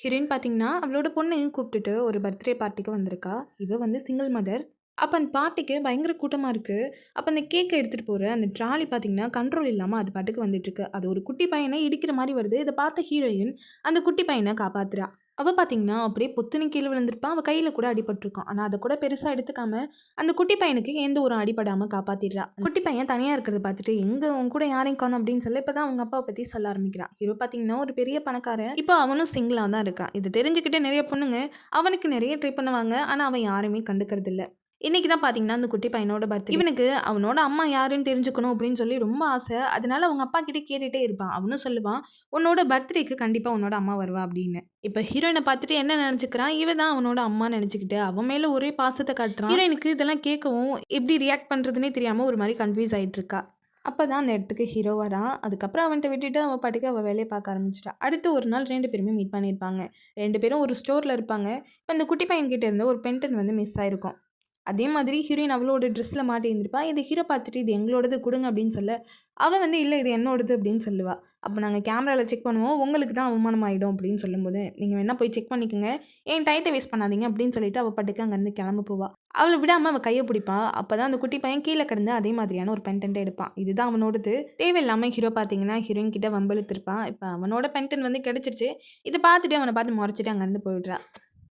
Heroine பார்த்தீங்கன்னா, அவளோட பொண்ணையும் கூப்பிட்டுட்டு ஒரு பர்த்டே பார்ட்டிக்கு வந்திருக்கா. இவ வந்து சிங்கிள் மதர். அப்ப அந்த பார்ட்டிக்கு பயங்கர கூட்டமா இருக்கு. அப்ப அந்த கேக்க எடுத்துட்டு போற அந்த ட்ராலி பார்த்தீங்கன்னா, கண்ட்ரோல் இல்லாம அது பாட்டுக்கு வந்துட்டுருக்கு. அது ஒரு குட்டி பையன இடிக்கிற மாரி வருது. இத பார்த்த ஹீரோயின் அந்த குட்டி பையன காப்பாத்துறா. அவ பார்த்தீங்கன்னா, அப்படியே பொத்துன்னு கீழ விழுந்திருப்பா. அவ கையில கூட அடிபட்டுருக்கும். ஆனா, அத கூட பெருசா எடுத்துக்காம, அந்த குட்டி பையனுக்கு எந்த ஒரு அடிபடாம காப்பாத்திடுறா. குட்டி பையன் தனியா இருக்கிறத பார்த்துட்டு, "எங்க உன் கூட யாரையும் காணோம்?" அப்படின்னு சொல்லி இப்ப தான் அவங்க அப்பாவ பத்தி சொல்ல ஆரம்பிக்கிறான். ஹீரோ பார்த்தீங்கன்னா, ஒரு பெரிய பணக்காரன். இப்ப அவனும் சிங்கிளா தான் இருக்கான். இத தெரிஞ்சுக்கிட்டு நெறைய பொண்ணுங்க அவனுக்கு நெறைய ட்ரை பண்ணுவாங்க. ஆனா, அவன் யாரையுமே கண்டுக்கறதில்ல. இன்னைக்கு தான் பார்த்தீங்கன்னா, அந்த குட்டி பையனோட பர்த்டே. இவனுக்கு அவனோட அம்மா யாருன்னு தெரிஞ்சுக்கணும் அப்படின்னு சொல்லி ரொம்ப ஆசை. அதனால அவங்க அப்பா கிட்ட கேட்டுட்டே இருப்பான். அவனும் சொல்லுவான், "உன்னோட பர்த்டேக்கு கண்டிப்பா உன்னோட அம்மா வருவா" அப்படின்னு. இப்ப ஹீரோயின பார்த்துட்டு என்ன நெனச்சுக்கிறான், இவ தான் அவனோட அம்மான்னு நெனச்சுக்கிட்டு, அவன் மேல ஒரே பாசத்த காட்டுறான். ஹீரோயினுக்கு இதெல்லாம் கேட்கவும், எப்படி ரியாக்ட் பண்றதுன்னே தெரியாம ஒரு மாரி கன்ஃப்யூஸ் ஆயிட்டு இருக்கா. அப்பதான் அந்த இடத்துக்கு ஹீரோ வரான். அதுக்கப்புறம் அவன்ட்ட விட்டுட்டு அவ பாட்டுக்கு அவ வேலைய பார்க்க ஆரம்பிச்சுட்டா. அடுத்து ஒரு நாள் 2 பேருமே மீட் பண்ணியிருப்பாங்க. 2 பேரும் ஒரு ஸ்டோர்ல இருப்பாங்க. இப்ப இந்த குட்டி பையன்கிட்ட இருந்து ஒரு பென்டன் வந்து மிஸ் ஆயிருக்கும். அதே மாதிரி ஹீரோயின் அவளோட ட்ரெஸ்ல மாட்டியிருந்திருப்பா. இத ஹீரோ பார்த்துட்டு, "இது எங்களோடது குடுங்க" அப்படின்னு சொல்ல, அவ வந்து, "இல்ல இது என்னோடது" அப்படின்னு சொல்லுவா. அப்ப நாங்க கேமரால செக் பண்ணுவோம். உங்களுக்கு தான் அவமானம் ஆயிடும் அப்படின்னு சொல்லும்போது, "நீங்க வேணா போய் செக் பண்ணிக்கங்க. என் டயத்த வேஸ்ட் பண்ணாதீங்க" அப்படின்னு சொல்லிட்டு அவ பாட்டுக்கு அங்கருந்து கிளம்ப போவா. அவள விடாம அவ கைய பிடிப்பா. அப்பதான் அந்த குட்டி பையன் கீழ கிடந்து அதே மாதிரியான ஒரு பென்டன்ட்ட எடுப்பான். இதுதான் அவனோடது. தேவையில்லாம ஹீரோ பார்த்தீங்கன்னா, ஹீரோயின் கிட்ட வம்பிழுத்திருப்பான். இப்ப அவனோட பென்டன் வந்து கிடைச்சிருச்சு. இத பார்த்துட்டு அவன பார்த்து முறைச்சுட்டு அங்கருந்து போயிடுறா.